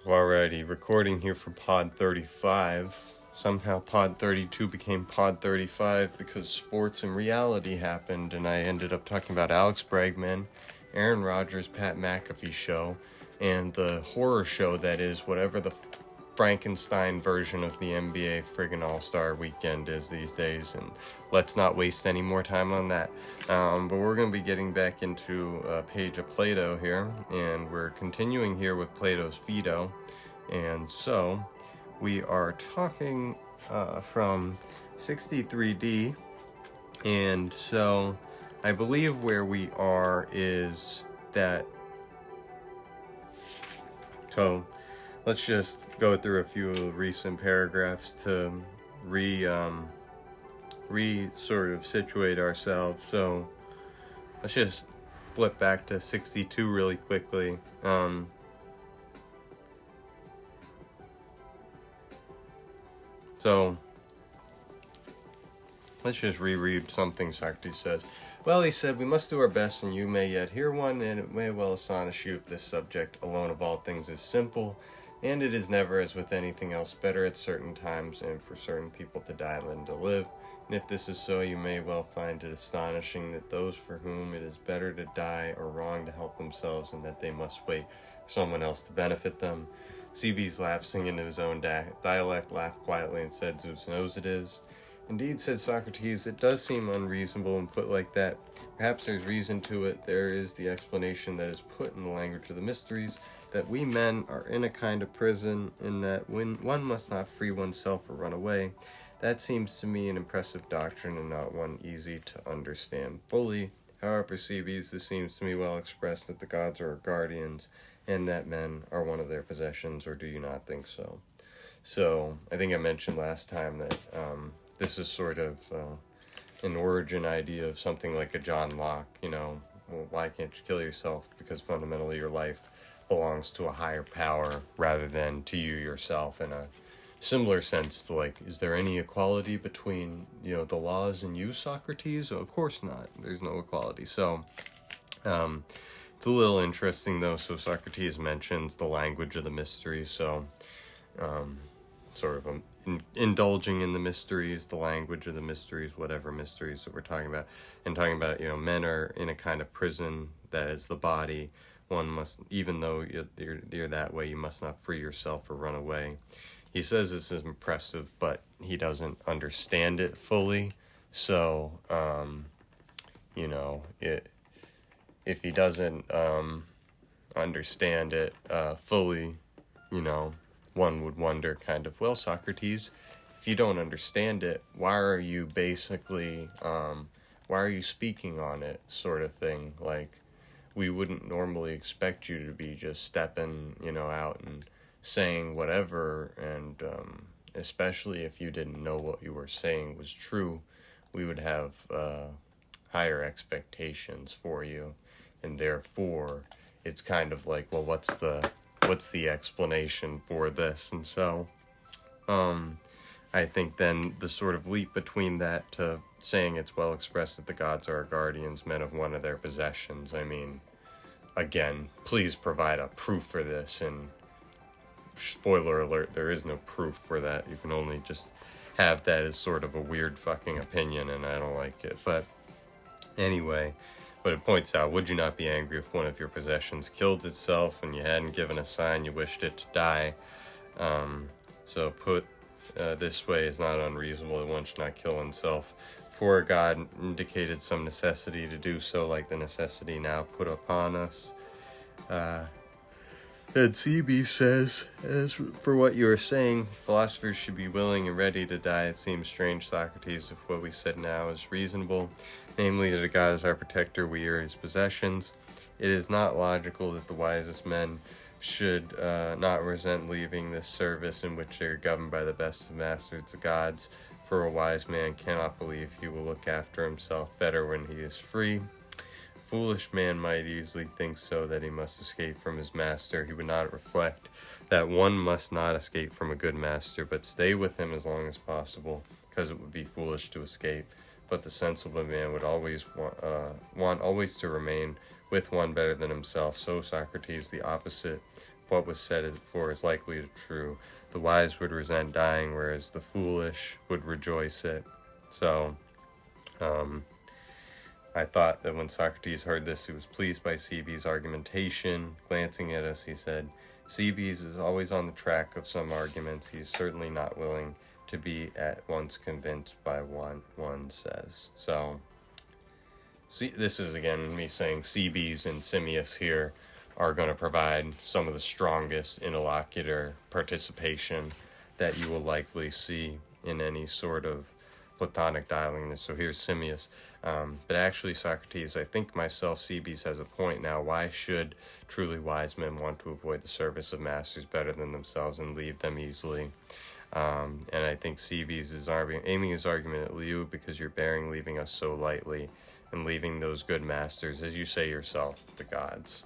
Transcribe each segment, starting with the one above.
Alrighty, recording here for pod 35. Somehow pod 32 became pod 35 because sports and reality happened, and I ended up talking about Alex Bregman, Aaron Rodgers, Pat McAfee show, and the horror show that is whatever the Frankenstein version of the NBA friggin' All-Star Weekend is these days, and let's not waste any more time on that. But we're going to be getting back into a page of Plato here, and we're continuing here with Plato's Phaedo, and so we are talking from 63D, and so I believe where we are is that, so let's just go through a few recent paragraphs to sort of situate ourselves. So let's just flip back to 62 really quickly. So let's just reread something Socrates says. Well, he said, we must do our best, and you may yet hear one, and it may well astonish you if this subject alone of all things is simple, and it is never, as with anything else, better at certain times and for certain people to die than to live. And if this is so, you may well find it astonishing that those for whom it is better to die are wrong to help themselves, and that they must wait for someone else to benefit them. Cebes, lapsing into his own dialect, laughed quietly and said, Zeus knows it is. Indeed, said Socrates, it does seem unreasonable and put like that. Perhaps there's reason to it. There is the explanation that is put in the language of the mysteries, that we men are in a kind of prison, in that when one must not free oneself or run away. That seems to me an impressive doctrine and not one easy to understand fully. However, Cebes, this seems to me well expressed that the gods are our guardians and that men are one of their possessions, or do you not think so? So, I think I mentioned last time that this is sort of an origin idea of something like a John Locke, well, why can't you kill yourself? Because fundamentally your life belongs to a higher power rather than to you yourself, in a similar sense to, like, is there any equality between, the laws and you, Socrates? Oh, of course not. There's no equality. So, it's a little interesting, though. So Socrates mentions the language of the mysteries, so sort of indulging in the mysteries, the language of the mysteries, whatever mysteries that we're talking about, and talking about, men are in a kind of prison that is the body. One must, even though you're that way, you must not free yourself or run away. He says this is impressive, but he doesn't understand it fully. So, if he doesn't understand it fully, one would wonder kind of, well, Socrates, if you don't understand it, why are you basically, why are you speaking on it, sort of thing? Like, we wouldn't normally expect you to be just stepping, out and saying whatever, and especially if you didn't know what you were saying was true, we would have higher expectations for you, and therefore it's kind of like, well, what's the explanation for this? And so I think then the sort of leap between that to saying it's well expressed that the gods are our guardians, men of one of their possessions, I mean, again, please provide a proof for this, and spoiler alert, there is no proof for that. You can only just have that as sort of a weird fucking opinion, and I don't like it. But anyway, but it points out, would you not be angry if one of your possessions killed itself and you hadn't given a sign you wished it to die? So put this way, is not unreasonable that one should not kill oneself, for God indicated some necessity to do so, like the necessity now put upon us. And CB says, as for what you are saying, philosophers should be willing and ready to die. It seems strange, Socrates, if what we said now is reasonable, namely that a god is our protector, we are his possessions. It is not logical that the wisest men should not resent leaving this service in which they are governed by the best of masters, the gods, for a wise man cannot believe he will look after himself better when he is free. A foolish man might easily think so, that he must escape from his master. He would not reflect that one must not escape from a good master, but stay with him as long as possible, because it would be foolish to escape. But the sensible man would always want always to remain with one better than himself. So, Socrates, the opposite what was said before is likely true. The wise would resent dying, whereas the foolish would rejoice it. So, I thought that when Socrates heard this, he was pleased by Cebes' argumentation. Glancing at us, he said, Cebes is always on the track of some arguments. He's certainly not willing to be at once convinced by what one says. So, see, this is again me saying Cebes and Simmias here are going to provide some of the strongest interlocutor participation that you will likely see in any sort of Platonic dialogue. So here's Simmias. But actually, Socrates, I think myself, Cebes has a point now. Why should truly wise men want to avoid the service of masters better than themselves and leave them easily? And I think Cebes is aiming his argument at you because you're leaving us so lightly and leaving those good masters, as you say yourself, the gods.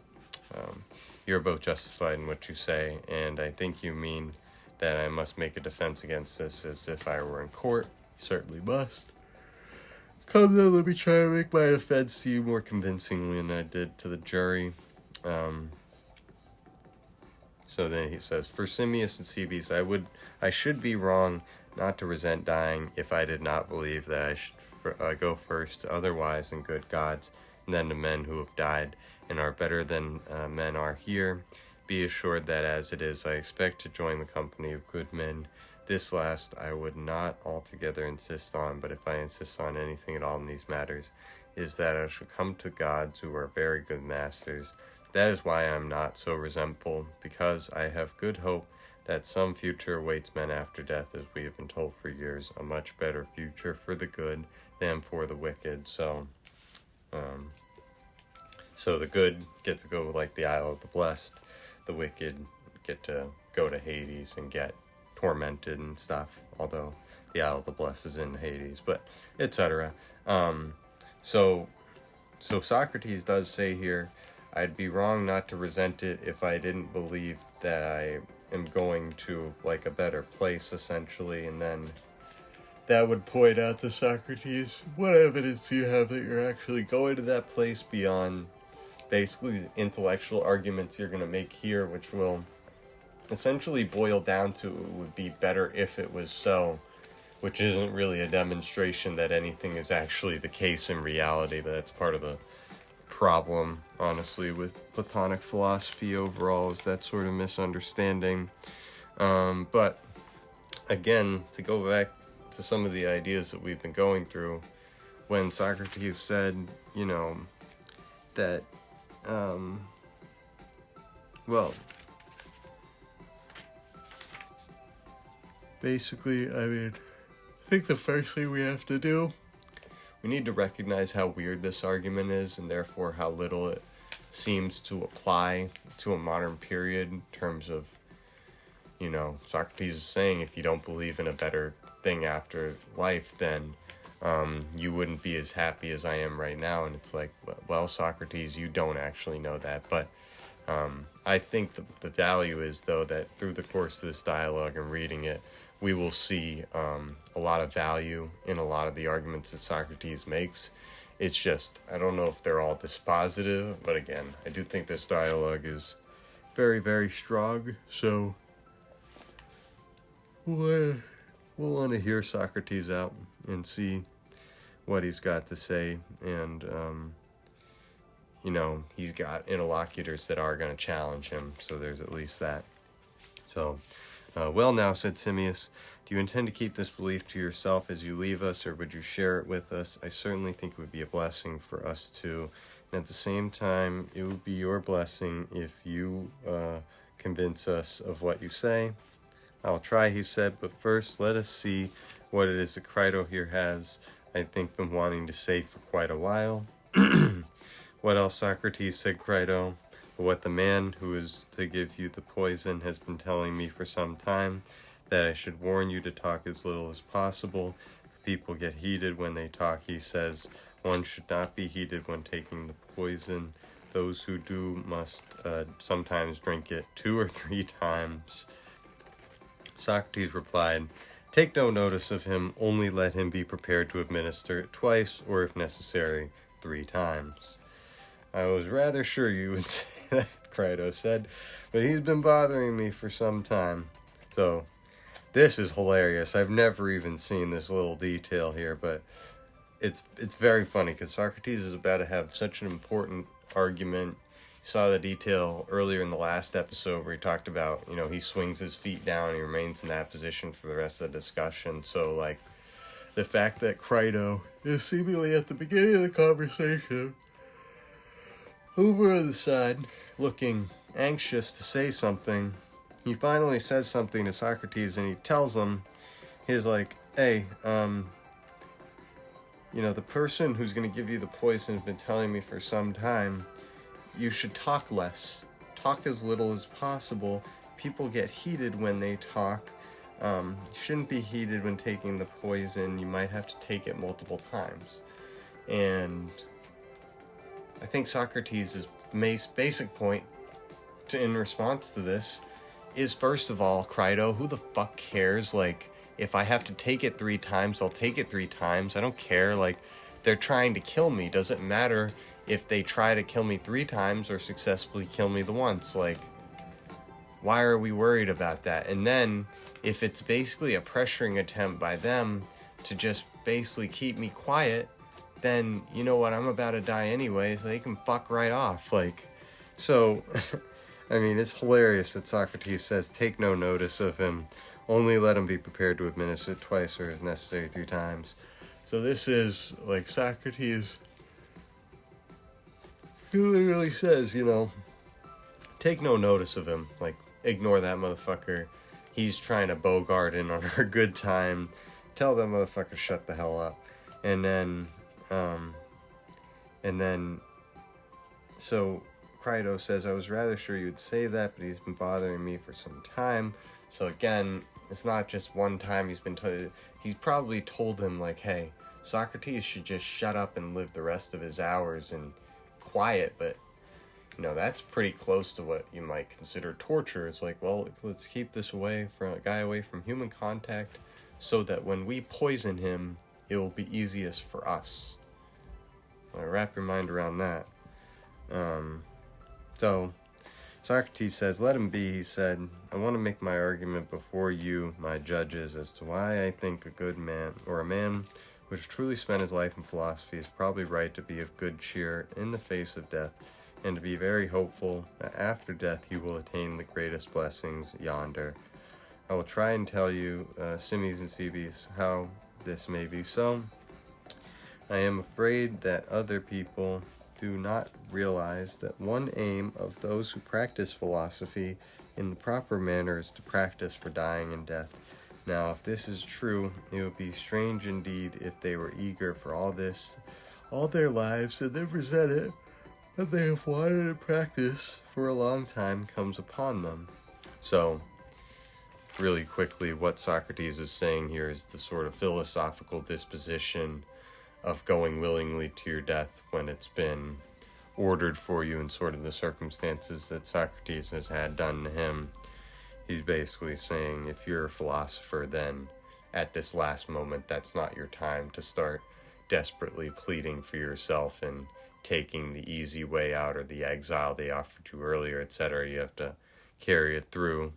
You're both justified in what you say, and I think you mean that I must make a defense against this as if I were in court. You certainly must. Come then, let me try to make my defense to you more convincingly than I did to the jury. So then he says, for Simmias and Cebes, I should be wrong not to resent dying if I did not believe that I should go first to other wise and good gods, and then to men who have died and are better than men are here. Be assured that as it is, I expect to join the company of good men. This last I would not altogether insist on, but if I insist on anything at all in these matters, is that I shall come to gods who are very good masters. That is why I am not so resentful, because I have good hope that some future awaits men after death, as we have been told for years, a much better future for the good than for the wicked. So the good get to go like the Isle of the Blessed, the wicked get to go to Hades and get tormented and stuff, although the Isle of the Blessed is in Hades, but etc. So Socrates does say here, I'd be wrong not to resent it if I didn't believe that I am going to like a better place, essentially, and then that would point out to Socrates, what evidence do you have that you're actually going to that place beyond basically the intellectual arguments you're going to make here, which will essentially boil down to it would be better if it was so, which isn't really a demonstration that anything is actually the case in reality, but that's part of the problem, honestly, with Platonic philosophy overall, is that sort of misunderstanding. But again, to go back to some of the ideas that we've been going through, when Socrates said, that, basically, I think the first thing we have to do, we need to recognize how weird this argument is, and therefore how little it seems to apply to a modern period in terms of, Socrates is saying if you don't believe in a better thing after life, then you wouldn't be as happy as I am right now. And it's like, well, Socrates, you don't actually know that. But I think the value is, though, that through the course of this dialogue and reading it, we will see a lot of value in a lot of the arguments that Socrates makes. It's just, I don't know if they're all dispositive, but again, I do think this dialogue is very, very strong, so we'll want to hear Socrates out and see what he's got to say, and, he's got interlocutors that are going to challenge him, so there's at least that. So, well now, said Simmias, do you intend to keep this belief to yourself as you leave us, or would you share it with us? I certainly think it would be a blessing for us too, and at the same time, it would be your blessing if you convince us of what you say. I'll try, he said, but first let us see what it is that Phaedo here has, I think, been wanting to say for quite a while. What else, Socrates, said Phaedo, but what the man who is to give you the poison has been telling me for some time, that I should warn you to talk as little as possible. People get heated when they talk, he says. One should not be heated when taking the poison. Those who do must sometimes drink it 2 or 3 times. Socrates replied, take no notice of him, only let him be prepared to administer it twice, or if necessary, 3 times. I was rather sure you would say that, Phaedo said, but he's been bothering me for some time. So, this is hilarious. I've never even seen this little detail here, but it's very funny because Socrates is about to have such an important argument. You saw the detail earlier in the last episode where he talked about, he swings his feet down and he remains in that position for the rest of the discussion. So, like, the fact that Phaedo is seemingly at the beginning of the conversation over on the side, looking anxious to say something, he finally says something to Socrates and he tells him, he's like, hey, the person who's going to give you the poison has been telling me for some time, you should talk less. Talk as little as possible. People get heated when they talk. You shouldn't be heated when taking the poison. You might have to take it multiple times. And I think Socrates' basic point in response to this is, first of all, Phaedo, who the fuck cares? Like, if I have to take it 3 times, I'll take it 3 times. I don't care. Like, they're trying to kill me. Doesn't matter if they try to kill me 3 times or successfully kill me the once. Like, why are we worried about that? And then, if it's basically a pressuring attempt by them to just basically keep me quiet, then, you know what, I'm about to die anyway, so they can fuck right off. Like, so, I mean, it's hilarious that Socrates says, take no notice of him, only let him be prepared to administer it twice or as necessary 3 times. So this is, like, Socrates, he literally says, take no notice of him. Like, ignore that motherfucker. He's trying to bogart in on our good time. Tell that motherfucker to shut the hell up. And then, so Phaedo says, I was rather sure you'd say that, but he's been bothering me for some time. So again, it's not just one time he's probably told him, like, hey, Socrates should just shut up and live the rest of his hours in quiet, but that's pretty close to what you might consider torture. It's like, well, let's keep this guy away from human contact so that when we poison him, it will be easiest for us. Wrap your mind around that. So Socrates says, let him be, he said. I want to make my argument before you, my judges, as to why I think a good man, or a man who has truly spent his life in philosophy, is probably right to be of good cheer in the face of death, and to be very hopeful that after death he will attain the greatest blessings yonder. I will try and tell you, Simmes and Cebes, how this may be so. I am afraid that other people do not realize that one aim of those who practice philosophy in the proper manner is to practice for dying and death. Now, if this is true, it would be strange indeed if they were eager for all this all their lives, and then present it that they have wanted to practice for a long time comes upon them. So, really quickly, what Socrates is saying here is the sort of philosophical disposition of going willingly to your death when it's been ordered for you in sort of the circumstances that Socrates has had done to him. He's basically saying, if you're a philosopher, then at this last moment, that's not your time to start desperately pleading for yourself and taking the easy way out or the exile they offered you earlier, etc. You have to carry it through.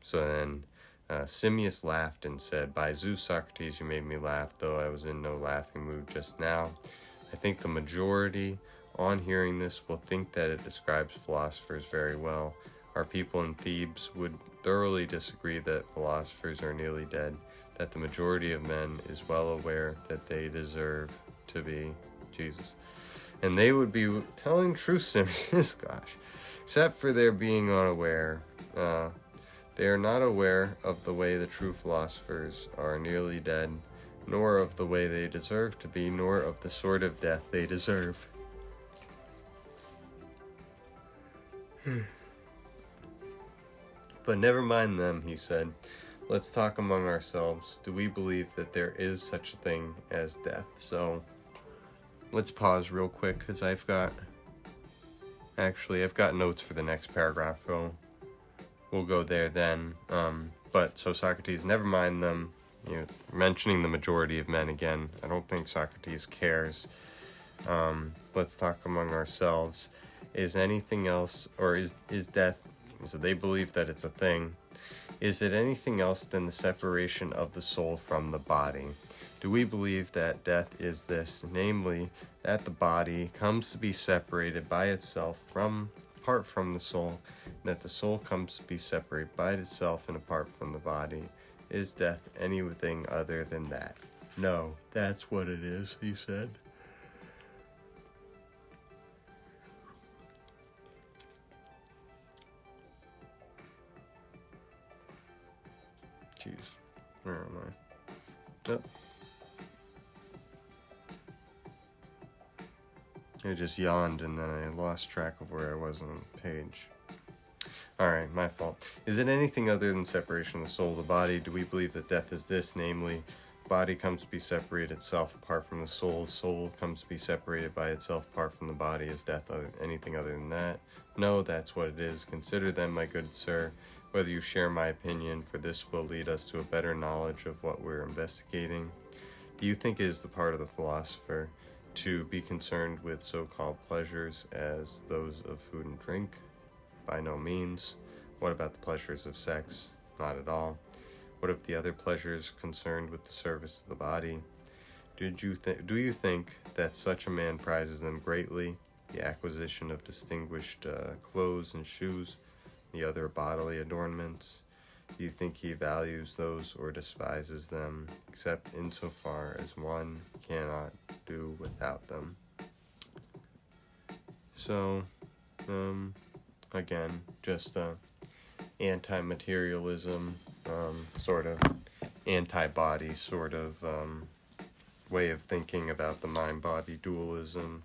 So then Simmias laughed and said, by Zeus, Socrates, you made me laugh, though I was in no laughing mood just now. I think the majority, on hearing this, will think that it describes philosophers very well. Our people in Thebes would thoroughly disagree that philosophers are nearly dead, that the majority of men is well aware that they deserve to be Jesus. And they would be telling truth, Simmias, gosh, except for their being unaware. They are not aware of the way the true philosophers are nearly dead, nor of the way they deserve to be, nor of the sort of death they deserve. But never mind them, he said. Let's talk among ourselves. Do we believe that there is such a thing as death? So, let's pause real quick, because I've got notes for the next paragraph, so we'll go there then. But so Socrates, never mind them, mentioning the majority of men again. I don't think Socrates cares Let's talk among ourselves. Is anything else, or is death, so they believe that it's a thing, is it anything else than the separation of the soul from the body? Do we believe that death is this, namely, that the body comes to be separated by itself apart from the soul, and that the soul comes to be separated by itself and apart from the body? Is death anything other than that? No, that's what it is, he said. Jeez, where am I? Oh. I just yawned and then I lost track of where I was on the page. Alright, my fault. Is it anything other than separation of the soul of the body? Do we believe that death is this, namely, body comes to be separated itself apart from the soul comes to be separated by itself apart from the body? Is death anything other than that? No, that's what it is. Consider then, my good sir, whether you share my opinion, for this will lead us to a better knowledge of what we're investigating. Do you think it is the part of the philosopher to be concerned with so-called pleasures as those of food and drink? By no means. What about the pleasures of sex? Not at all. What of the other pleasures concerned with the service of the body? Do you think that such a man prizes them greatly, the acquisition of distinguished clothes and shoes, the other bodily adornments? Do you think he values those or despises them, except insofar as one cannot do without them? So, again, just anti-materialism, sort of anti-body sort of way of thinking about the mind-body dualism.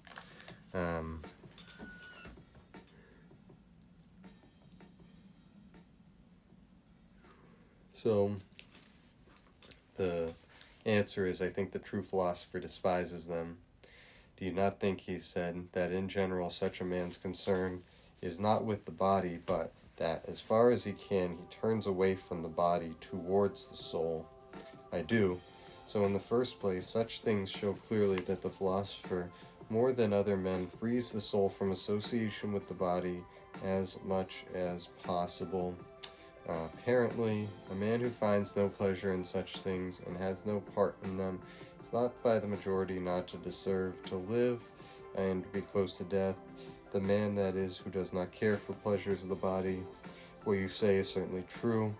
So the answer is, I think the true philosopher despises them. Do you not think, he said, that in general such a man's concern is not with the body, but that as far as he can, he turns away from the body towards the soul? I do. So in the first place, such things show clearly that the philosopher, more than other men, frees the soul from association with the body as much as possible. Apparently, a man who finds no pleasure in such things and has no part in them is thought by the majority not to deserve to live and be close to death. The man, that is, who does not care for pleasures of the body. What you say is certainly true.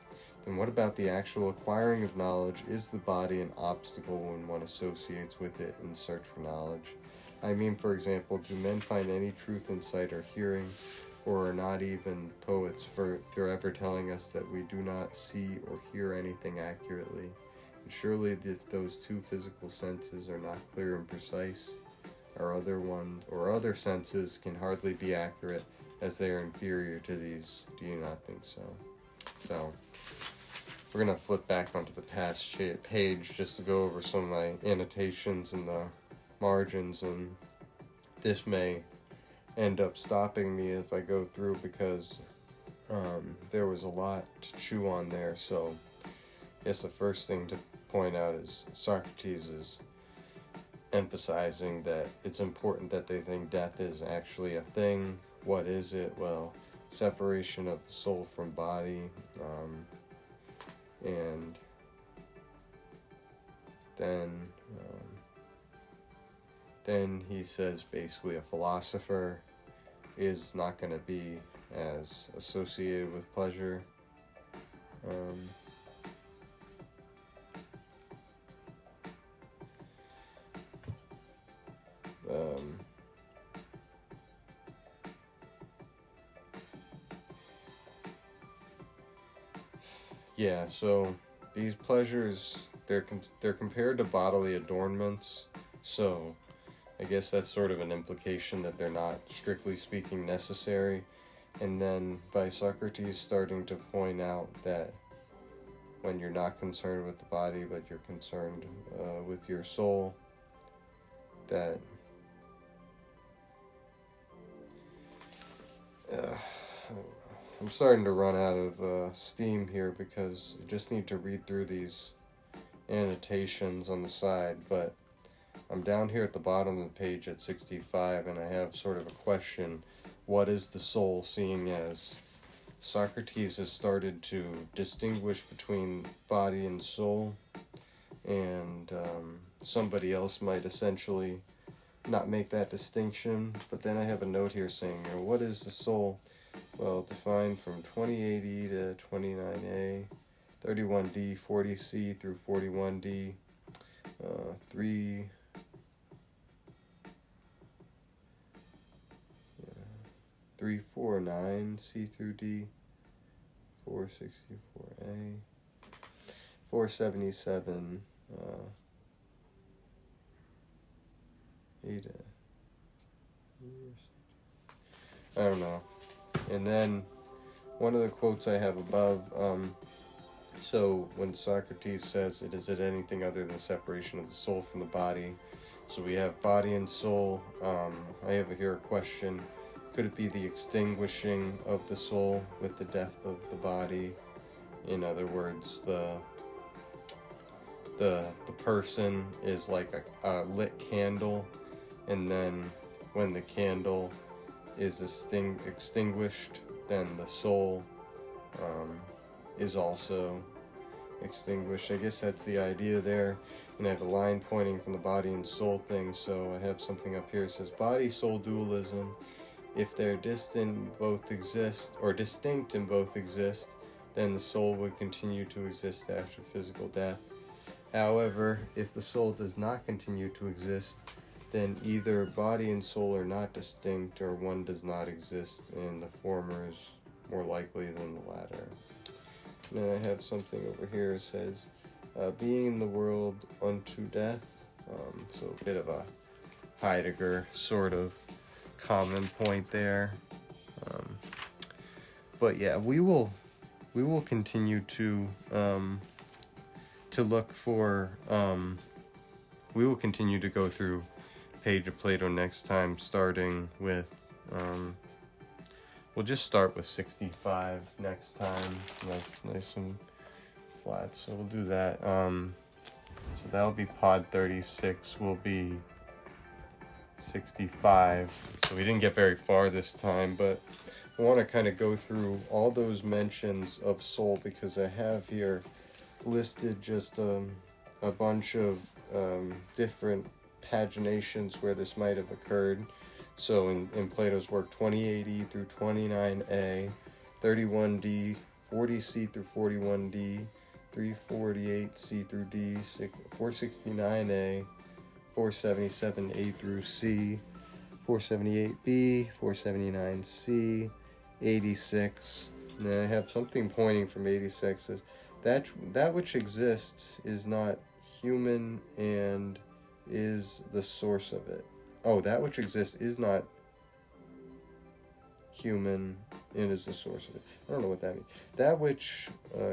Then what about the actual acquiring of knowledge? Is the body an obstacle when one associates with it in search for knowledge? I mean, for example, do men find any truth in sight or hearing? Or are not even poets forever telling us that we do not see or hear anything accurately? And surely if those two physical senses are not clear and precise, our other senses can hardly be accurate, as they are inferior to these. Do you not think so? So, we're going to flip back onto the past page just to go over some of my annotations in the margins, and this may end up stopping me if I go through, because there was a lot to chew on there. So I guess the first thing to point out is Socrates is emphasizing that it's important that they think death is actually a thing. What is it? Well, separation of the soul from body, and then he says basically a philosopher is not going to be as associated with pleasure. Yeah, so these pleasures, they're compared to bodily adornments, so I guess that's sort of an implication that they're not, strictly speaking, necessary. And then by Socrates starting to point out that when you're not concerned with the body, but you're concerned with your soul, that I'm starting to run out of steam here, because I just need to read through these annotations on the side, but I'm down here at the bottom of the page at 65, and I have sort of a question. What is the soul, seeing as Socrates has started to distinguish between body and soul, and somebody else might essentially not make that distinction. But then I have a note here saying, what is the soul? Well, defined from 28E to 29A, 31D, 40C through 41D, 349C through D, 464A, 477, I don't know. And then one of the quotes I have above, so when Socrates says, is it anything other than separation of the soul from the body? So we have body and soul. I have here a question. Could it be the extinguishing of the soul with the death of the body? In other words, the person is like a lit candle, and then when the candle is extinguished, then the soul is also extinguished. I guess that's the idea there. And I have a line pointing from the body and soul thing, so I have something up here. It says body-soul dualism. If they're distant both exist, or distinct and both exist, then the soul would continue to exist after physical death. However, if the soul does not continue to exist, then either body and soul are not distinct, or one does not exist, and the former is more likely than the latter. And then I have something over here that says, being in the world unto death. So a bit of a Heidegger sort of common point there. But yeah, we will continue to look for, we will continue to go through page of Plato next time, starting with, we'll just start with 65 next time. That's nice and flat, so we'll do that. So that'll be pod 36, will be 65. So we didn't get very far this time, but I want to kind of go through all those mentions of soul, because I have here listed just a bunch of different paginations where this might have occurred. So in Plato's work, 28E through 29A, 31D, 40C through 41D, 348C through D, 469A, 477A through C, 478B, 479C, 86. And then I have something pointing from 86 says, that which exists is not human and is the source of it. Oh, that which exists is not human and is the source of it. I don't know what that means. That which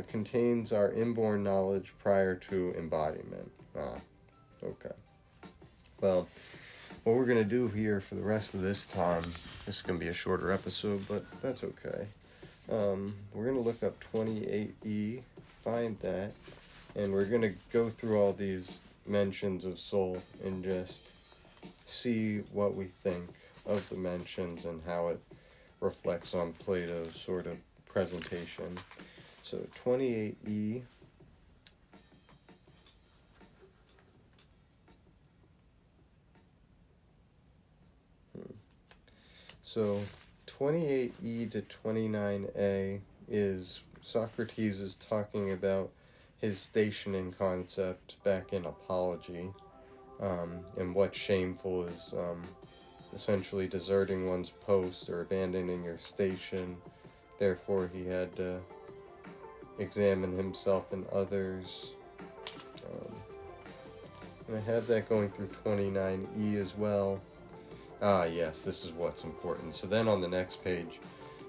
contains our inborn knowledge prior to embodiment. Okay. Well, what we're going to do here for the rest of this time, this is going to be a shorter episode, but that's okay. We're going to look up 28E, find that, and we're going to go through all these mentions of soul and just see what we think of the mentions and how it reflects on Plato's sort of presentation. So 28E. So 28E to 29A is Socrates is talking about his stationing concept back in Apology, and what's shameful is essentially deserting one's post or abandoning your station. Therefore, he had to examine himself and others. And I have that going through 29E as well. Yes, this is what's important. So then on the next page,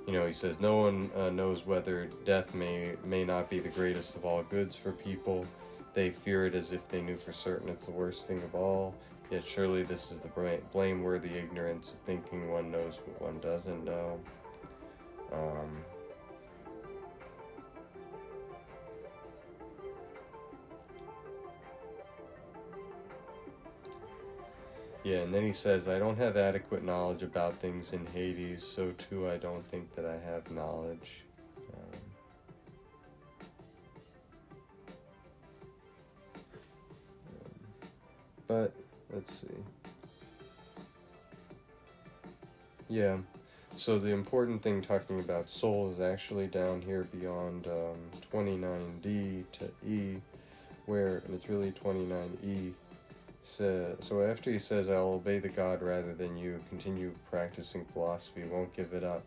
he says, no one knows whether death may not be the greatest of all goods for people. They fear it as if they knew for certain it's the worst thing of all. Yet surely this is the blameworthy ignorance of thinking one knows what one doesn't know. Yeah, and then he says, I don't have adequate knowledge about things in Hades, so too I don't think that I have knowledge. But, let's see. Yeah, so the important thing talking about soul is actually down here beyond 29D to E, where, and it's really 29E, so after he says, I'll obey the god rather than you, continue practicing philosophy, won't give it up.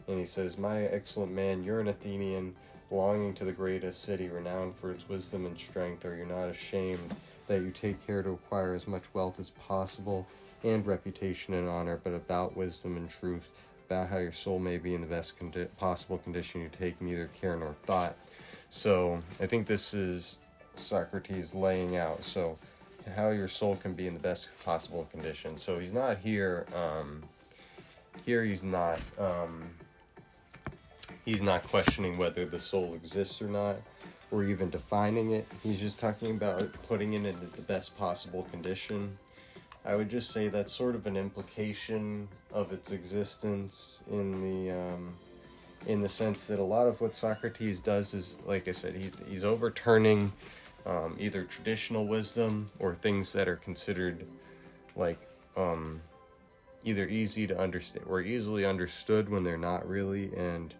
And he says, my excellent man, you're an Athenian, belonging to the greatest city, renowned for its wisdom and strength. Are you not ashamed that you take care to acquire as much wealth as possible, and reputation and honor, but about wisdom and truth, about how your soul may be in the best possible condition, you take neither care nor thought. So I think this is Socrates laying out so how your soul can be in the best possible condition. So he's not here he's not questioning whether the soul exists or not, or even defining it. He's just talking about putting it into the best possible condition. I would just say that's sort of an implication of its existence in the sense that a lot of what Socrates does is, like I said, he's overturning either traditional wisdom or things that are considered like either easy to understand or easily understood when they're not really. And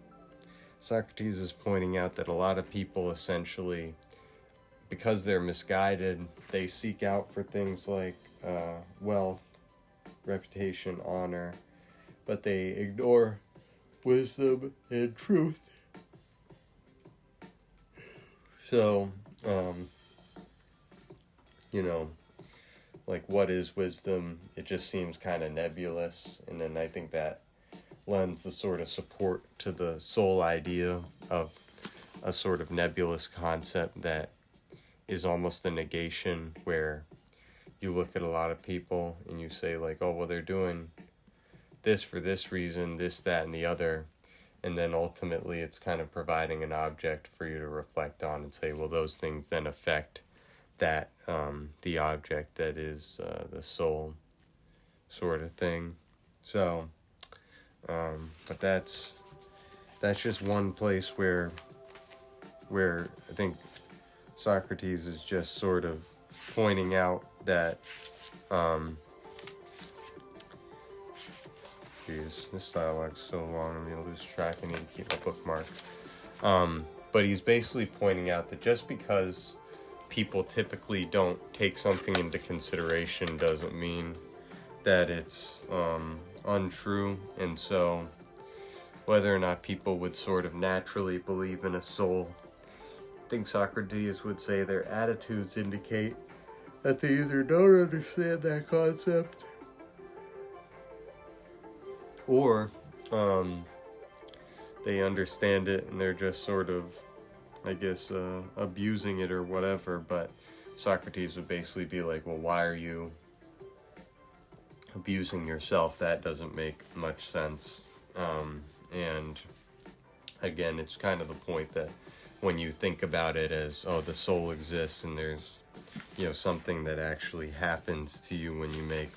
Socrates is pointing out that a lot of people essentially, because they're misguided, they seek out for things like wealth, reputation, honor, but they ignore wisdom and truth. So, like, what is wisdom? It just seems kind of nebulous, and then I think that lends the sort of support to the soul idea of a sort of nebulous concept that is almost a negation, where you look at a lot of people and you say like, oh, well, they're doing this for this reason, this, that, and the other. And then ultimately it's kind of providing an object for you to reflect on and say, well, those things then affect that, the object that is the soul sort of thing. So, but that's just one place where I think Socrates is just sort of pointing out that, this dialogue's so long I'm going to lose track. I need to keep my bookmark. But he's basically pointing out that just because people typically don't take something into consideration doesn't mean that it's untrue. And so whether or not people would sort of naturally believe in a soul, I think Socrates would say their attitudes indicate that they either don't understand that concept or they understand it and they're just sort of, I guess, abusing it or whatever. But Socrates would basically be like, well, why are you abusing yourself? That doesn't make much sense. And again, it's kind of the point that when you think about it as, oh, the soul exists and there's, something that actually happens to you when you make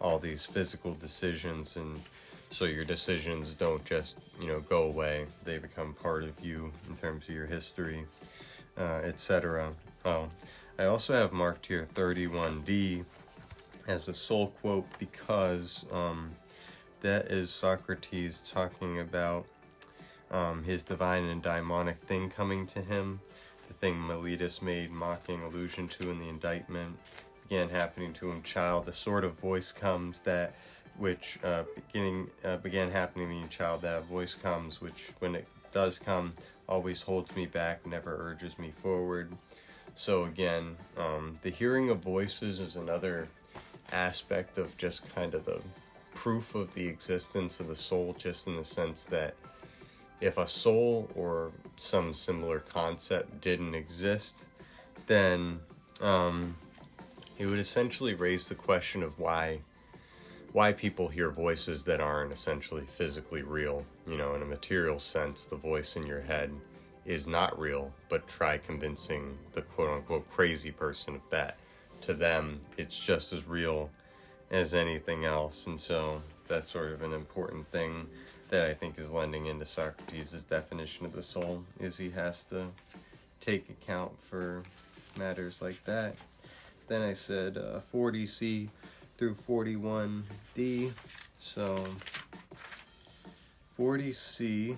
all these physical decisions, and so your decisions don't just, go away. They become part of you in terms of your history, etc. I also have marked here 31D as a soul quote because that is Socrates talking about his divine and daimonic thing coming to him, the thing Miletus made mocking allusion to in the indictment, began happening to him, child. The sort of voice comes that which began happening to me, child. That voice comes, which when it does come, always holds me back, never urges me forward. So again, the hearing of voices is another aspect of just kind of the proof of the existence of the soul, just in the sense that if a soul or some similar concept didn't exist, then it would essentially raise the question of why people hear voices that aren't essentially physically real. In a material sense, the voice in your head is not real, but try convincing the quote-unquote crazy person of that. To them, it's just as real as anything else. And so that's sort of an important thing that I think is lending into Socrates' definition of the soul, is he has to take account for matters like that. Then I said 40C through 41D. So 40C,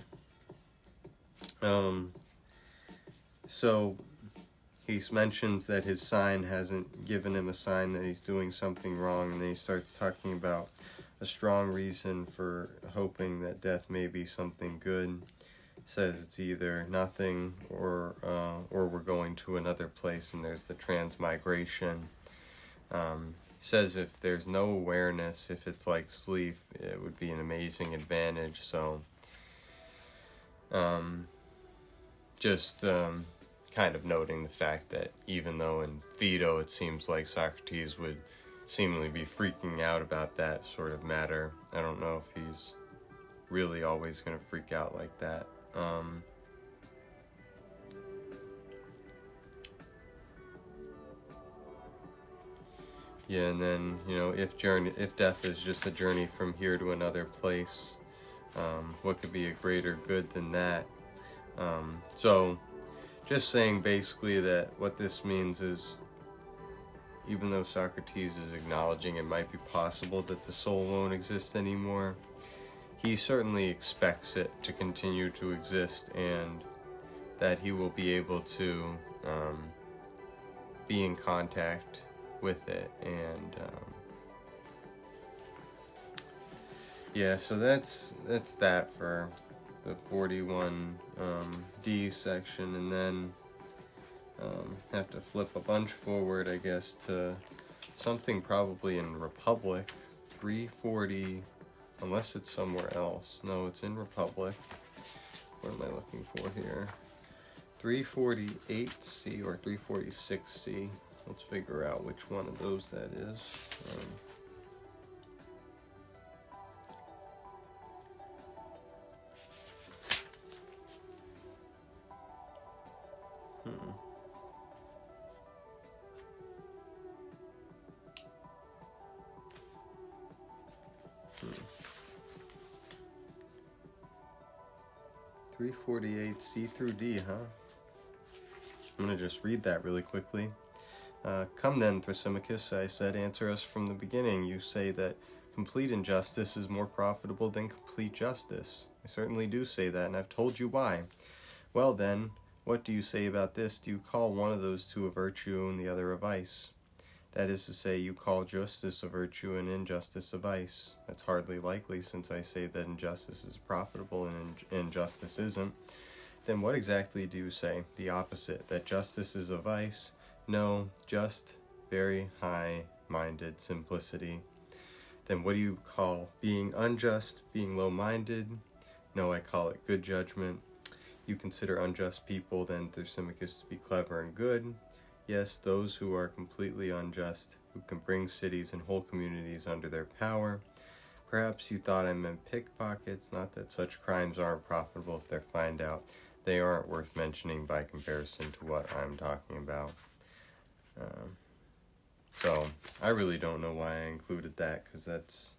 so he mentions that his sign hasn't given him a sign that he's doing something wrong, and then he starts talking about a strong reason for hoping that death may be something good. Says it's either nothing or we're going to another place, and there's the transmigration. Says if there's no awareness, if it's like sleep, it would be an amazing advantage. So kind of noting the fact that even though in Phaedo it seems like Socrates would seemingly be freaking out about that sort of matter, I don't know if he's really always going to freak out like that. Yeah, and then, if death is just a journey from here to another place, what could be a greater good than that? So, just saying basically that what this means is, even though Socrates is acknowledging it might be possible that the soul won't exist anymore, he certainly expects it to continue to exist, and that he will be able to be in contact with it. And so that's that for the 41D section. And then have to flip a bunch forward, I guess, to something probably in Republic 340, unless it's somewhere else. No, it's in Republic. What am I looking for here? 348C or 346C. Let's figure out which one of those that is. Hmm. 348C through D, huh? I'm going to just read that really quickly. Come then, Thrasymachus, I said, answer us from the beginning. You say that complete injustice is more profitable than complete justice. I certainly do say that, and I've told you why. Well then, what do you say about this? Do you call one of those two a virtue and the other a vice? That is to say, you call justice a virtue and injustice a vice. That's hardly likely, since I say that injustice is profitable and injustice isn't. Then what exactly do you say? The opposite, that justice is a vice? No, just very high-minded simplicity. Then what do you call being unjust, being low-minded? No, I call it good judgment. You consider unjust people, then, Thrasymachus, to be clever and good. Yes, those who are completely unjust, who can bring cities and whole communities under their power. Perhaps you thought I meant pickpockets, not that such crimes aren't profitable if they're found out. They aren't worth mentioning by comparison to what I'm talking about. So, I really don't know why I included that, because that's...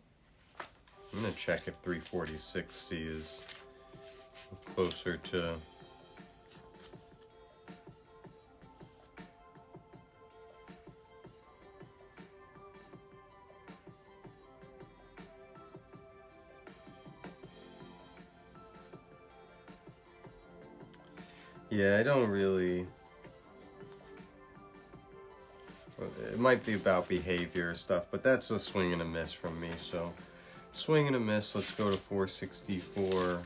I'm going to check if 346C is closer to... Yeah, I don't really... It might be about behavior stuff, but that's a swing and a miss from me. So, swing and a miss. Let's go to 464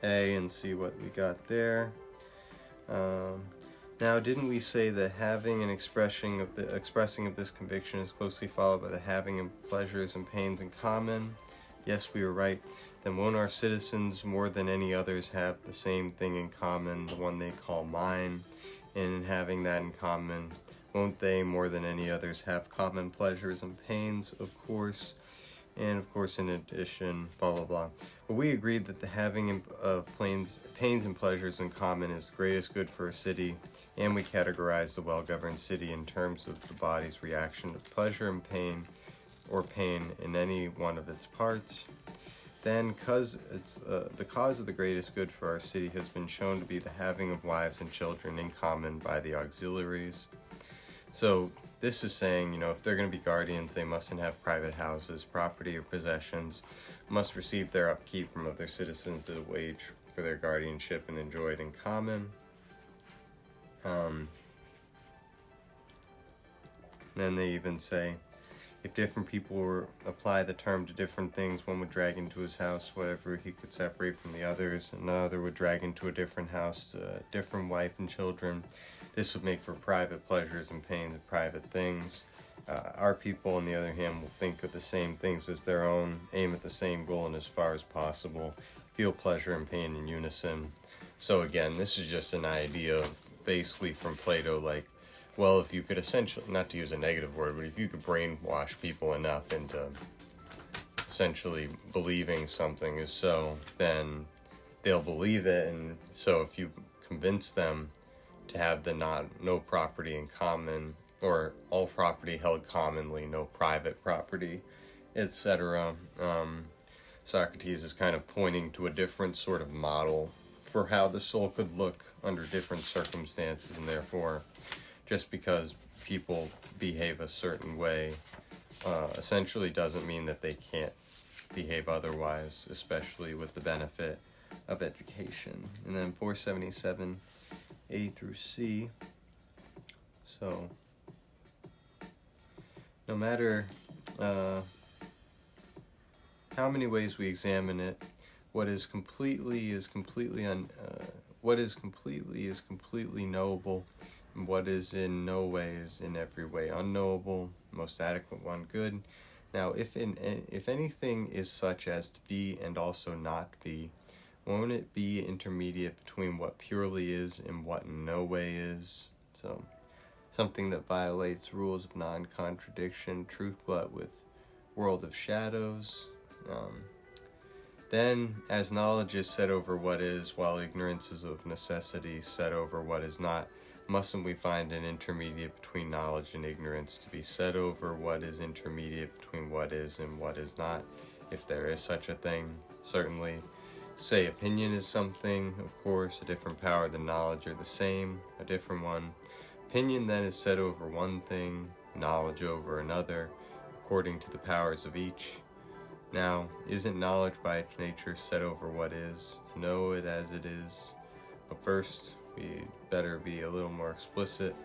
A and see what we got there. Now, didn't we say that having and expressing of this conviction is closely followed by the having of pleasures and pains in common? Yes, we were right. Then won't our citizens more than any others have the same thing in common, the one they call mine? And in having that in common, won't they more than any others have common pleasures and pains? Of course. And of course, in addition, blah blah blah. But we agreed that the having of pains and pleasures in common is the greatest good for a city, and we categorize the well-governed city in terms of the body's reaction to pleasure and pain, or pain in any one of its parts. Then, cause it's the cause of the greatest good for our city has been shown to be the having of wives and children in common by the auxiliaries. So this is saying, if they're going to be guardians, they mustn't have private houses, property, or possessions, must receive their upkeep from other citizens at a wage for their guardianship and enjoy it in common. Then they even say, if different people apply the term to different things, one would drag into his house whatever he could separate from the others, and another would drag into a different house a different wife and children. This would make for private pleasures and pains and private things. Our people, on the other hand, will think of the same things as their own, aim at the same goal, and as far as possible, feel pleasure and pain in unison. So again, this is just an idea of basically from Plato, like, well, if you could essentially, not to use a negative word, but if you could brainwash people enough into essentially believing something is so, then they'll believe it. And so if you convince them to have the no property in common, or all property held commonly, no private property, etc., Socrates is kind of pointing to a different sort of model for how the soul could look under different circumstances, and therefore just because people behave a certain way essentially doesn't mean that they can't behave otherwise, especially with the benefit of education. And then 477 A through C. So no matter how many ways we examine it, what is completely knowable, and what is in no way is in every way unknowable, most adequate one good. Now, if anything is such as to be and also not be, won't it be intermediate between what purely is and what in no way is? So, something that violates rules of non-contradiction, truth glut with world of shadows. Then, as knowledge is set over what is, while ignorance is of necessity set over what is not, mustn't we find an intermediate between knowledge and ignorance to be set over what is intermediate between what is and what is not, if there is such a thing? Certainly. Say opinion is something, of course, a different power than knowledge are the same, a different one. Opinion then is set over one thing, knowledge over another, according to the powers of each. Now, isn't knowledge by its nature set over what is, to know it as it is? But first, we better be a little more explicit.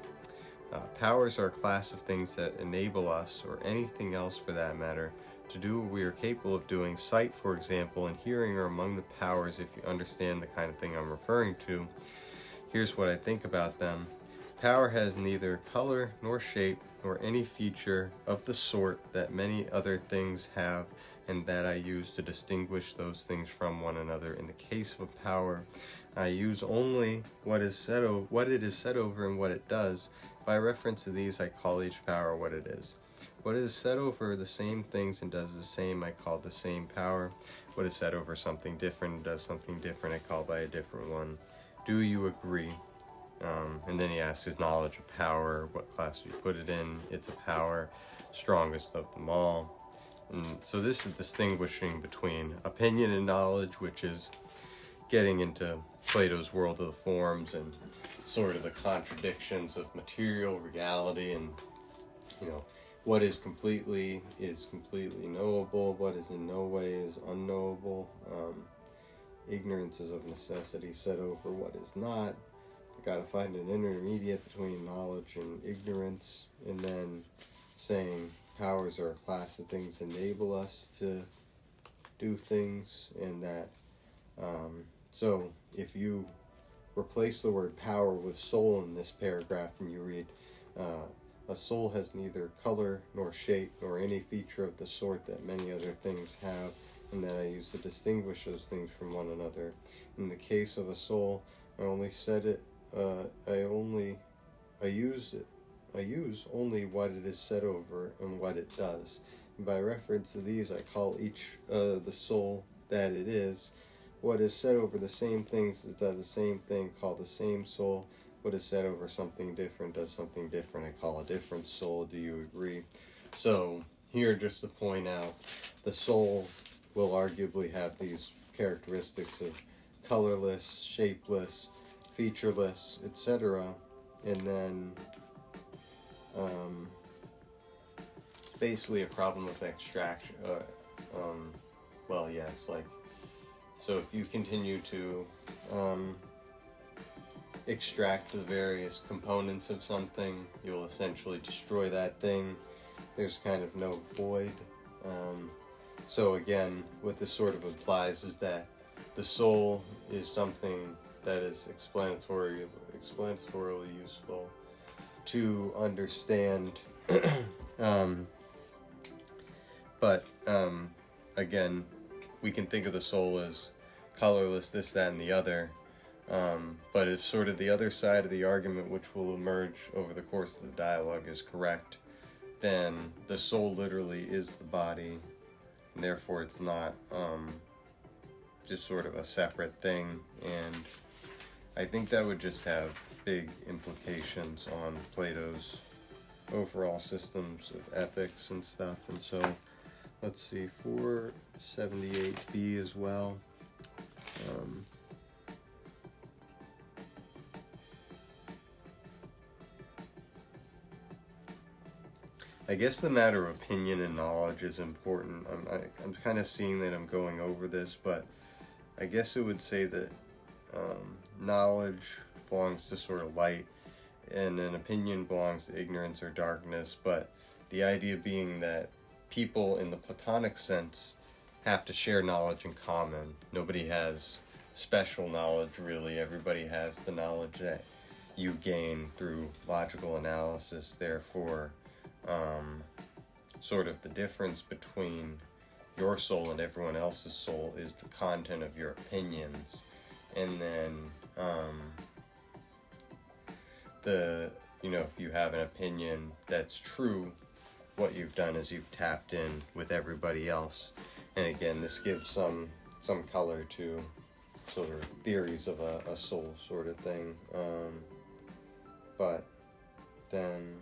Powers are a class of things that enable us, or anything else for that matter, to do what we are capable of doing. Sight, for example, and hearing are among the powers, if you understand the kind of thing I'm referring to. Here's what I think about them. Power has neither color nor shape nor any feature of the sort that many other things have, and that I use to distinguish those things from one another. In the case of a power, I use only what it is set over and what it does. By reference to these, I call each power what it is. What is set over the same things and does the same, I call the same power. What is set over something different and does something different, I call by a different one. Do you agree? And then he asks, is knowledge a power? What class do you put it in? It's a power, strongest of them all. And so this is distinguishing between opinion and knowledge, which is getting into Plato's world of the forms and sort of the contradictions of material reality, and what is completely knowable, what is in no way is unknowable. Ignorance is of necessity set over what is not. We gotta find an intermediate between knowledge and ignorance, and then saying powers are a class of things that enable us to do things, and that so if you replace the word power with soul in this paragraph and you read a soul has neither color nor shape nor any feature of the sort that many other things have, and that I use to distinguish those things from one another. In the case of a soul, I use only what it is set over and what it does, By reference to these, I call each the soul that it is. What is said over the same things does the same thing, called the same soul. What is said over something different does something different, I call a different soul. Do you agree? So, here just to point out, the soul will arguably have these characteristics of colorless, shapeless, featureless, etc. And then, it's basically a problem with extraction. Well, yes, like, so if you continue to extract the various components of something, you'll essentially destroy that thing. There's kind of no void. So again, what this sort of implies is that the soul is something that is explanatorily useful to understand. But again, we can think of the soul as colorless, this, that, and the other. But if sort of the other side of the argument, which will emerge over the course of the dialogue, is correct, then the soul literally is the body, and therefore it's not just sort of a separate thing. And I think that would just have big implications on Plato's overall systems of ethics and stuff. And so, let's see, 478b as well. I guess the matter of opinion and knowledge is important. I'm kind of seeing that I'm going over this, but I guess it would say that knowledge belongs to sort of light, and an opinion belongs to ignorance or darkness. But the idea being that people in the Platonic sense have to share knowledge in common. Nobody has special knowledge, really. Everybody has the knowledge that you gain through logical analysis. Therefore, sort of the difference between your soul and everyone else's soul is the content of your opinions. And then if you have an opinion that's true, what you've done is you've tapped in with everybody else. And again, this gives some color to sort of theories of a soul sort of thing. But then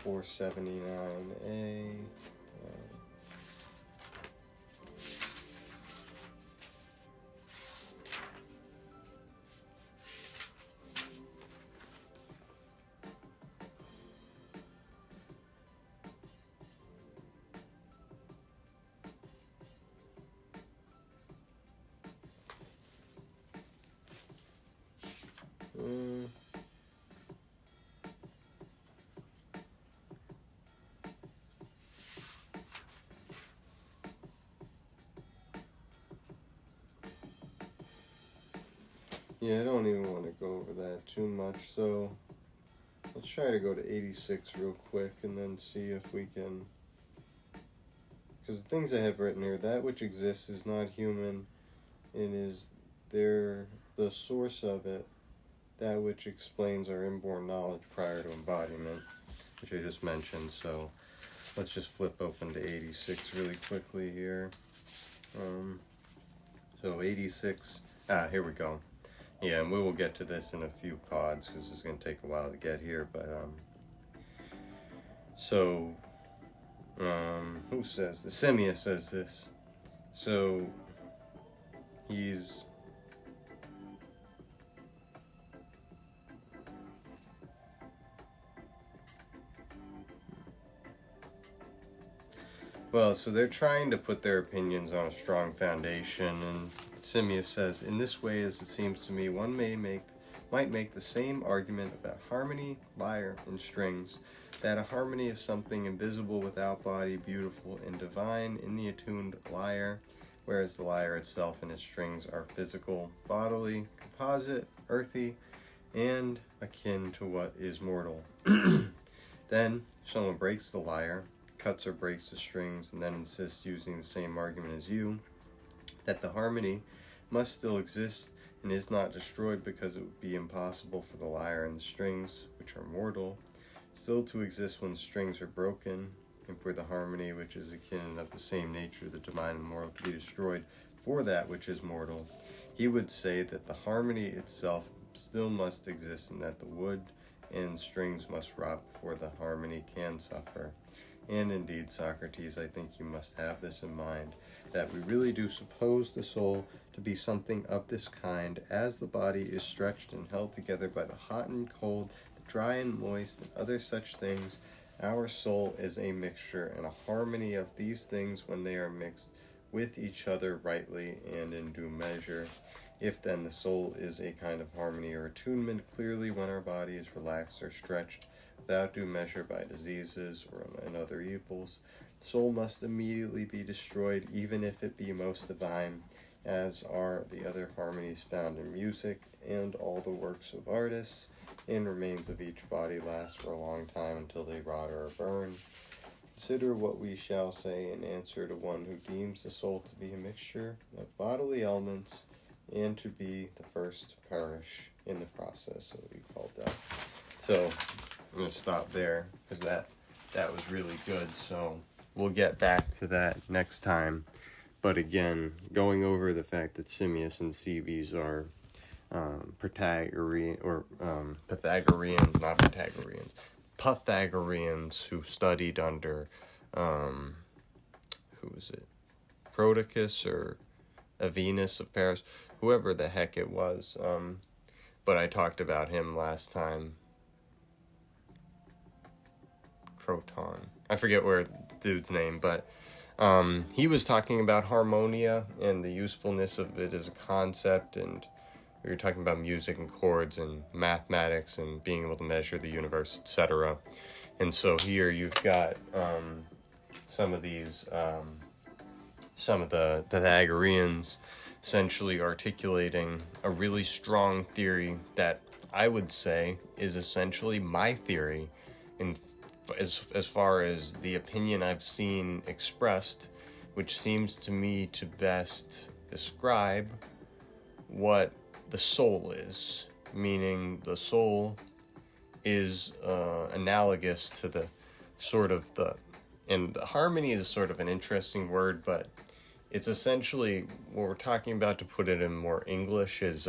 479a. Yeah, I don't even want to go over that too much, so let's try to go to 86 real quick and then see if we can, because the things I have written here, that which exists is not human and is the source of it, that which explains our inborn knowledge prior to embodiment, which I just mentioned. So let's just flip open to 86 really quickly here. So 86, here we go. Yeah, and we will get to this in a few pods because it's going to take a while to get here. But who says this? Simmias says this. So he's so they're trying to put their opinions on a strong foundation, and Simmias says, in this way, as it seems to me, one might make the same argument about harmony, lyre, and strings, that a harmony is something invisible without body, beautiful and divine in the attuned lyre, whereas the lyre itself and its strings are physical, bodily, composite, earthy, and akin to what is mortal. Then, if someone breaks the lyre, cuts or breaks the strings, and then insists, using the same argument as you, that the harmony must still exist and is not destroyed because it would be impossible for the lyre and the strings, which are mortal, still to exist when strings are broken, and for the harmony which is akin and of the same nature, the divine and mortal, to be destroyed for that which is mortal, he would say that the harmony itself still must exist, and that the wood and strings must rot before the harmony can suffer. And indeed, Socrates, I think you must have this in mind, that we really do suppose the soul to be something of this kind, as the body is stretched and held together by the hot and cold, the dry and moist, and other such things. Our soul is a mixture and a harmony of these things when they are mixed with each other rightly and in due measure. If then the soul is a kind of harmony or attunement, clearly when our body is relaxed or stretched without due measure by diseases or and other evils, soul must immediately be destroyed, even if it be most divine, as are the other harmonies found in music and all the works of artists, and remains of each body last for a long time until they rot or are burned. Consider what we shall say in answer to one who deems the soul to be a mixture of bodily elements, and to be the first to perish in the process, so we call death. So I'm going to stop there, because that was really good, so we'll get back to that next time. But again, going over the fact that Simmias and Cebes are Pythagoreans who studied under, who was it, Prodicus or Avienus of Paris, whoever the heck it was, but I talked about him last time. Croton. I forget where dude's name, but he was talking about harmonia and the usefulness of it as a concept, and we were talking about music and chords and mathematics and being able to measure the universe, etc. And so here you've got some of the Pythagoreans essentially articulating a really strong theory that I would say is essentially my theory, and as far as the opinion I've seen expressed, which seems to me to best describe what the soul is, meaning the soul is analogous to the sort of and harmony is sort of an interesting word, but it's essentially what we're talking about, to put it in more English, is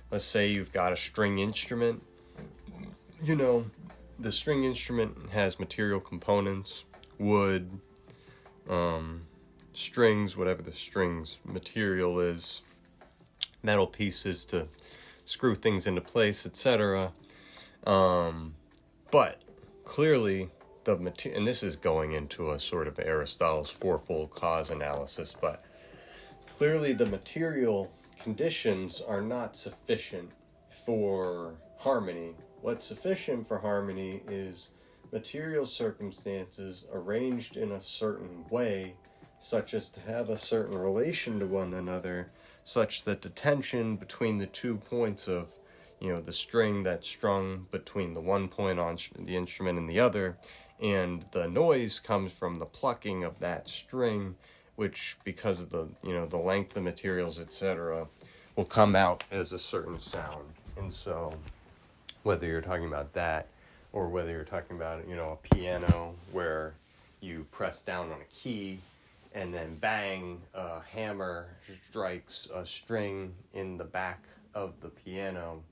let's say you've got a string instrument. You know, the string instrument has material components, wood, strings, whatever the string's material is, metal pieces to screw things into place, etc. But clearly and this is going into a sort of Aristotle's fourfold cause analysis, but clearly the material conditions are not sufficient for harmony. What's sufficient for harmony is material circumstances arranged in a certain way, such as to have a certain relation to one another, such that the tension between the 2 points of, the string that's strung between the one point on the instrument and the other, and the noise comes from the plucking of that string, which, because of the length of materials, etc., will come out as a certain sound. And so whether you're talking about that, or whether you're talking about, a piano where you press down on a key and then bang, a hammer strikes a string in the back of the piano,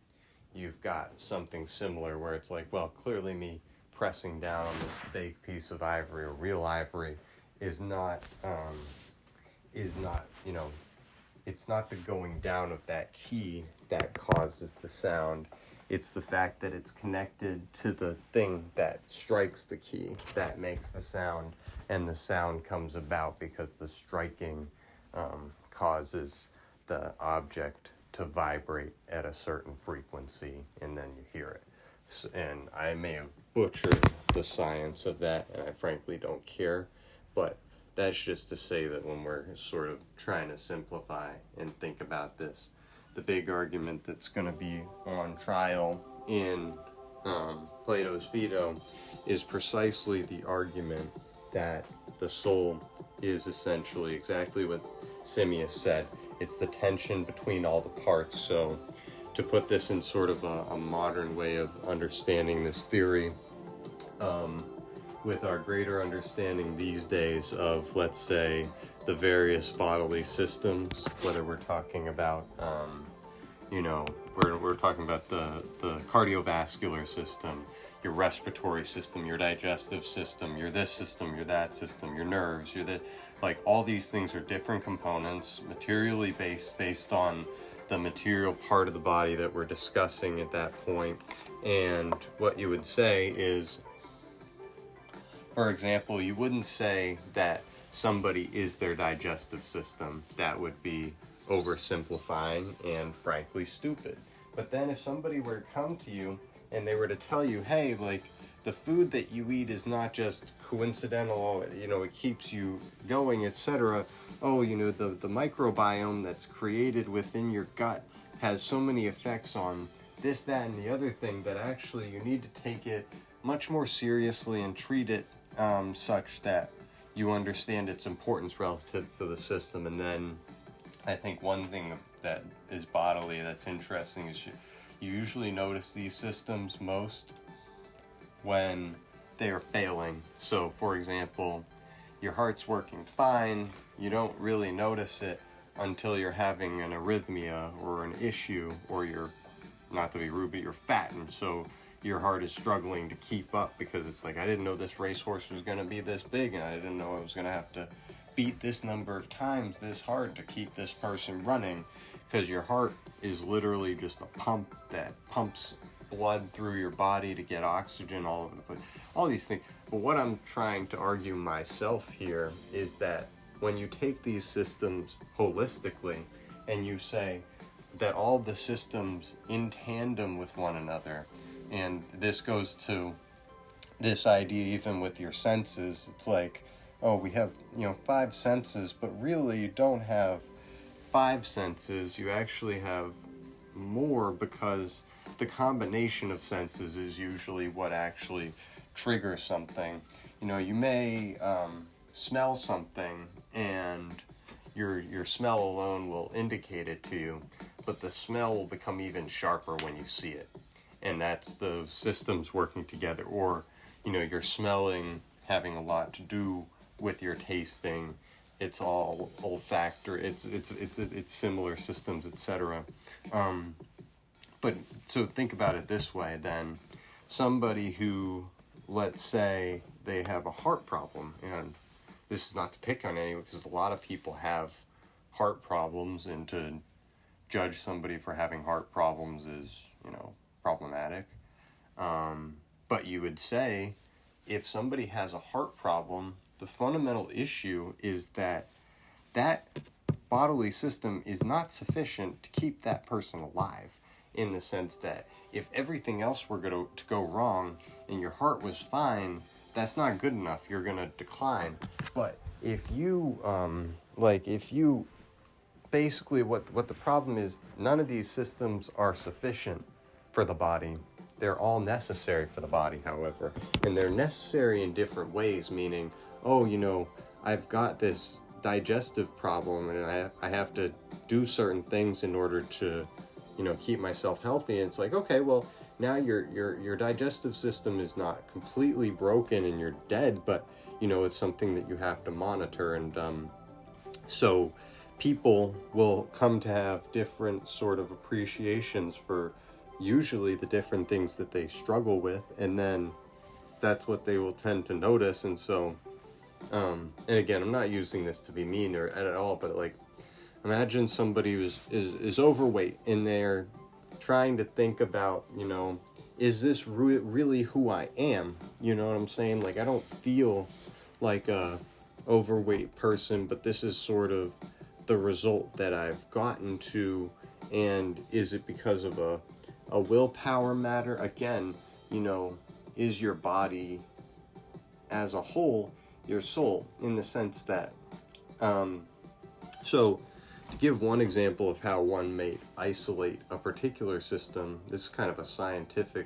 you've got something similar where it's like, well, clearly me pressing down on this fake piece of ivory or real ivory is not, it's not the going down of that key that causes the sound. It's the fact that it's connected to the thing that strikes the key that makes the sound, and the sound comes about because the striking causes the object to vibrate at a certain frequency, and then you hear it. And I may have butchered the science of that, and I frankly don't care, but that's just to say that when we're sort of trying to simplify and think about this, the big argument that's going to be on trial in Plato's Phaedo is precisely the argument that the soul is essentially exactly what Simmias said. It's the tension between all the parts. So to put this in sort of a modern way of understanding this theory, with our greater understanding these days of, let's say, the various bodily systems, whether we're talking about, we're talking about the cardiovascular system, your respiratory system, your digestive system, your this system, your that system, your nerves, like all these things are different components, materially based on the material part of the body that we're discussing at that point. And what you would say is, for example, you wouldn't say that somebody is their digestive system. That would be oversimplifying and frankly stupid. But then if somebody were to come to you and they were to tell you, hey, like, the food that you eat is not just coincidental, it keeps you going, etc. Oh, the microbiome that's created within your gut has so many effects on this, that, and the other thing that actually you need to take it much more seriously and treat it such that you understand its importance relative to the system. And then I think one thing that is bodily that's interesting is you usually notice these systems most when they are failing. So, for example, your heart's working fine, you don't really notice it until you're having an arrhythmia or an issue, or you're, not to be rude, but you're fat, and so your heart is struggling to keep up because it's like, I didn't know this racehorse was going to be this big, and I didn't know I was going to have to beat this number of times this hard to keep this person running, because your heart is literally just a pump that pumps blood through your body to get oxygen all over the place, all these things. But what I'm trying to argue myself here is that when you take these systems holistically and you say that all the systems in tandem with one another, and this goes to this idea even with your senses, it's like, oh, we have 5 senses, but really you don't have 5 senses, you actually have more, because the combination of senses is usually what actually triggers something. You may smell something and your smell alone will indicate it to you, but the smell will become even sharper when you see it. And that's the systems working together. Or, your smelling having a lot to do with your tasting. It's all olfactory. It's similar systems, etc. But so think about it this way then. Somebody who, let's say, they have a heart problem, and this is not to pick on anyone because a lot of people have heart problems, and to judge somebody for having heart problems is, problematic. But you would say, if somebody has a heart problem, the fundamental issue is that bodily system is not sufficient to keep that person alive, in the sense that if everything else were going to go wrong and your heart was fine, that's not good enough. You're going to decline. But if you, basically what the problem is, none of these systems are sufficient for the body. They're all necessary for the body, however, and they're necessary in different ways, meaning, I've got this digestive problem and I have to do certain things in order to, keep myself healthy. And it's like, okay, well, now your digestive system is not completely broken and you're dead, but, it's something that you have to monitor. And so people will come to have different sort of appreciations for usually the different things that they struggle with, and then that's what they will tend to notice. And so and again, I'm not using this to be mean or at all, but like, imagine somebody who is overweight and they're trying to think about, is this really who I am? You know what I'm saying? Like, I don't feel like a overweight person, but this is sort of the result that I've gotten to. And is it because of a willpower matter? Again, is your body as a whole your soul, in the sense that, so to give one example of how one may isolate a particular system, this is kind of a scientific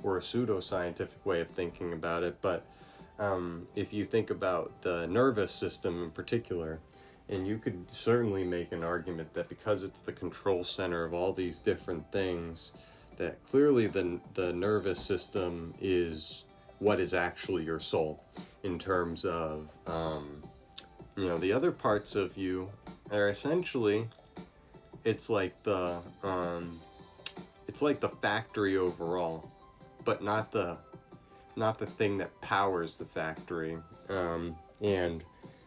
or a pseudo-scientific way of thinking about it, but if you think about the nervous system in particular, and you could certainly make an argument that because it's the control center of all these different things, that clearly the nervous system is what is actually your soul in terms of, the other parts of you are essentially, it's like the factory overall, but not the thing that powers the factory. And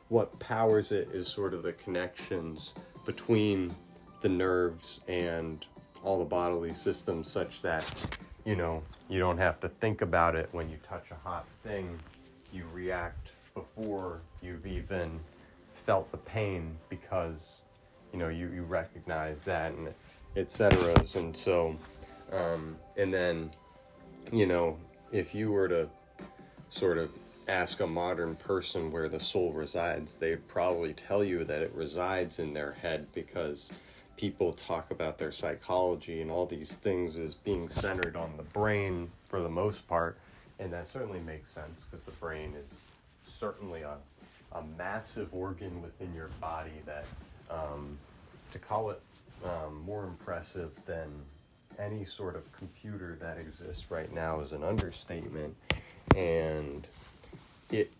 what powers it is sort of the connections between the nerves and all the bodily systems, such that, you don't have to think about it when you touch a hot thing. You react before you've even felt the pain, because, you recognize that, and et cetera. And so, and then, if you were to sort of ask a modern person where the soul resides, they'd probably tell you that it resides in their head, because people talk about their psychology and all these things as being centered on the brain for the most part. And that certainly makes sense, because the brain is certainly a massive organ within your body that, to call it more impressive than any sort of computer that exists right now is an understatement. And it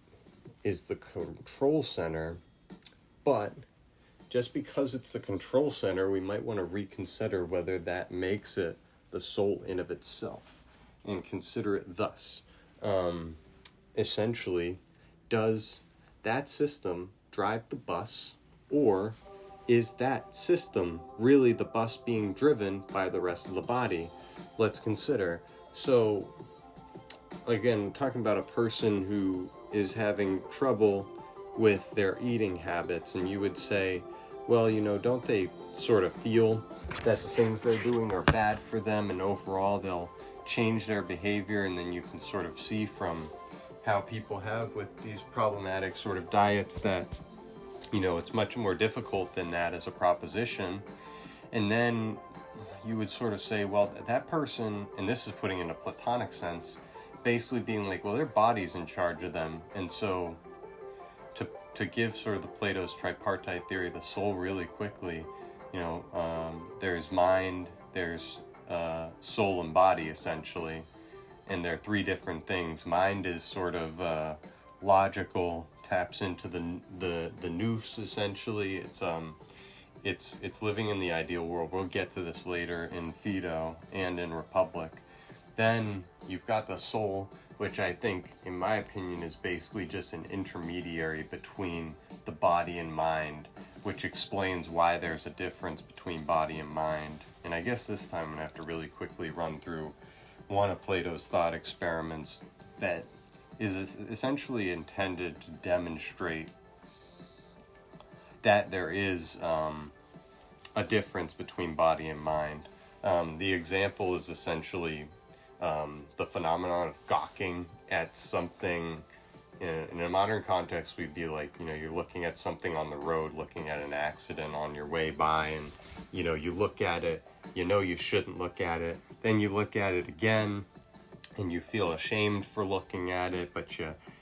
is the control center, but just because it's the control center, we might want to reconsider whether that makes it the soul in of itself, and consider it thus. Essentially, does that system drive the bus, or is that system really the bus being driven by the rest of the body? Let's consider. So, again, talking about a person who is having trouble with their eating habits, and you would say, well, don't they sort of feel that the things they're doing are bad for them, and overall they'll change their behavior? And then you can sort of see from how people have with these problematic sort of diets that, it's much more difficult than that as a proposition. And then you would sort of say, well, that person, and this is putting in a Platonic sense, basically being like, well, their body's in charge of them. And so to give sort of the Plato's tripartite theory, the soul, really quickly, there's mind, there's soul and body, essentially. And they're three different things. Mind is sort of logical, taps into the nous, essentially. It's living in the ideal world. We'll get to this later in Phaedo and in Republic. Then you've got the soul, which I think, in my opinion, is basically just an intermediary between the body and mind, which explains why there's a difference between body and mind. And I guess this time I'm going to have to really quickly run through one of Plato's thought experiments that is essentially intended to demonstrate that there is a difference between body and mind. The example is essentially the phenomenon of gawking at something. In a modern context, we'd be like, you're looking at something on the road, looking at an accident on your way by, and, you look at it, you shouldn't look at it, then you look at it again, and you feel ashamed for looking at it, but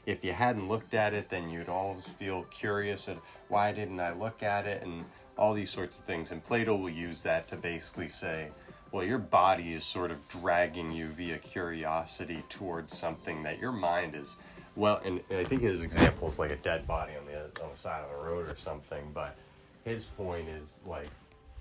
if you hadn't looked at it, then you'd always feel curious at why didn't I look at it, and all these sorts of things. And Plato will use that to basically say, well, your body is sort of dragging you via curiosity towards something that your mind is, well, and I think his example is like a dead body on the side of the road or something, but his point is, like,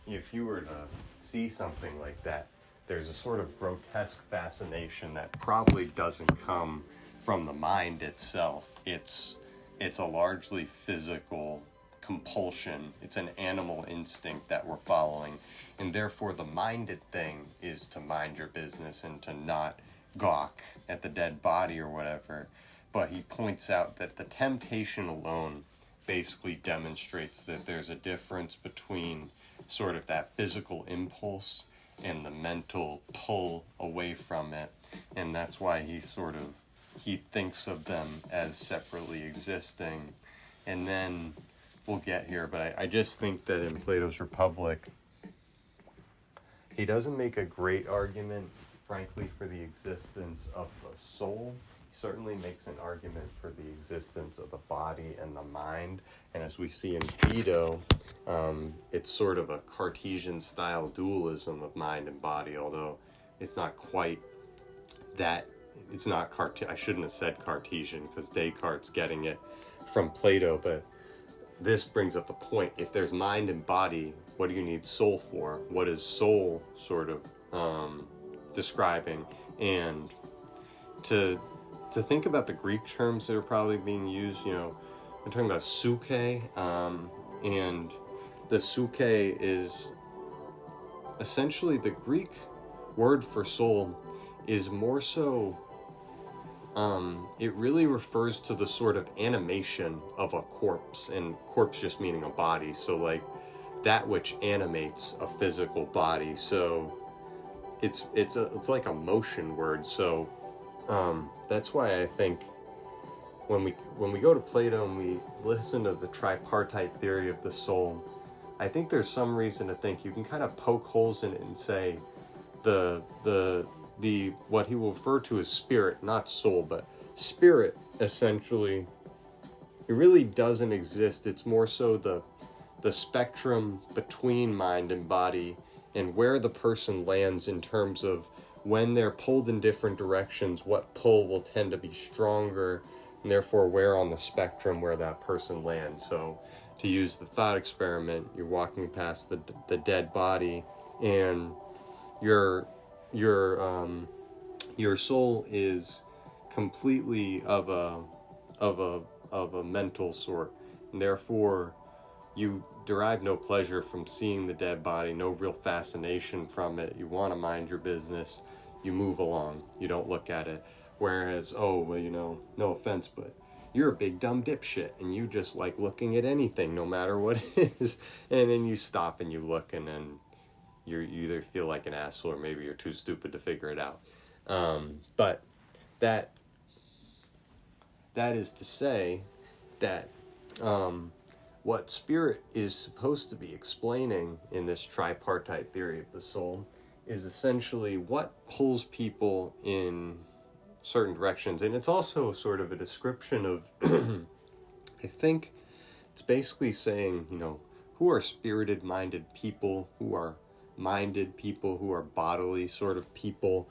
if you were to see something like that, there's a sort of grotesque fascination that probably doesn't come from the mind itself. It's a largely physical compulsion. It's an animal instinct that we're following. And therefore the minded thing is to mind your business and to not gawk at the dead body or whatever. But he points out that the temptation alone basically demonstrates that there's a difference between sort of that physical impulse and the mental pull away from it. And that's why he thinks of them as separately existing. And then we'll get here, but I just think that in Plato's Republic, he doesn't make a great argument, frankly, for the existence of the soul. He certainly makes an argument for the existence of the body and the mind. And as we see in Phaedo, it's sort of a Cartesian-style dualism of mind and body, although it's not quite that it's not I shouldn't have said Cartesian, because Descartes getting it from Plato, but this brings up the point. If there's mind and body, what do you need soul for? What is soul sort of describing? And to think about the Greek terms that are probably being used, I'm talking about psyche, and the psyche is essentially the Greek word for soul is more so, it really refers to the sort of animation of a corpse, and corpse just meaning a body, so like that which animates a physical body. So it's like a motion word. So that's why I think when we go to Plato and we listen to the tripartite theory of the soul, I think there's some reason to think you can kind of poke holes in it and say the what he will refer to as spirit, not soul, but spirit, essentially, it really doesn't exist. It's more so the spectrum between mind and body, and where the person lands in terms of when they're pulled in different directions, what pull will tend to be stronger, and therefore where on the spectrum where that person lands. So to use the thought experiment, you're walking past the dead body, and your soul is completely of a mental sort, and therefore you derive no pleasure from seeing the dead body, no real fascination from it. You want to mind your business, you move along, you don't look at it. Whereas, no offense, but you're a big dumb dipshit, and you just like looking at anything, no matter what it is, and then you stop and you look, and then you either feel like an asshole or maybe you're too stupid to figure it out. But that is to say that what spirit is supposed to be explaining in this tripartite theory of the soul is essentially what pulls people in certain directions. And it's also sort of a description of, I think it's basically saying, who are spirited minded people, who are minded people, who are bodily sort of people,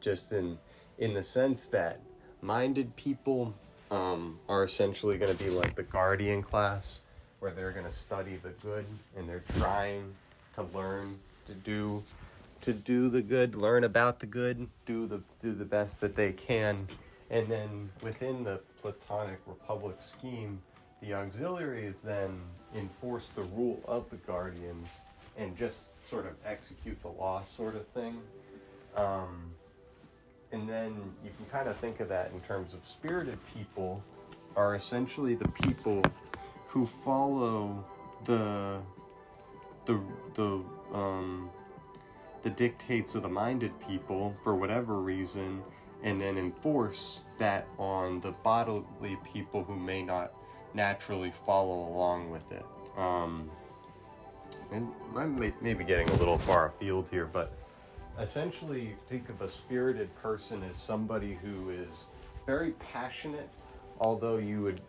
just in the sense that minded people are essentially going to be like the guardian class, where they're going to study the good, and they're trying to learn to do the good, learn about the good, do the best that they can. And then within the Platonic Republic scheme, the auxiliaries then enforce the rule of the guardians and just sort of execute the law sort of thing. And then you can kind of think of that in terms of spirited people are essentially the people who follow the dictates of the minded people for whatever reason, and then enforce that on the bodily people who may not naturally follow along with it. And I may be getting a little far afield here, but essentially think of a spirited person as somebody who is very passionate, although you would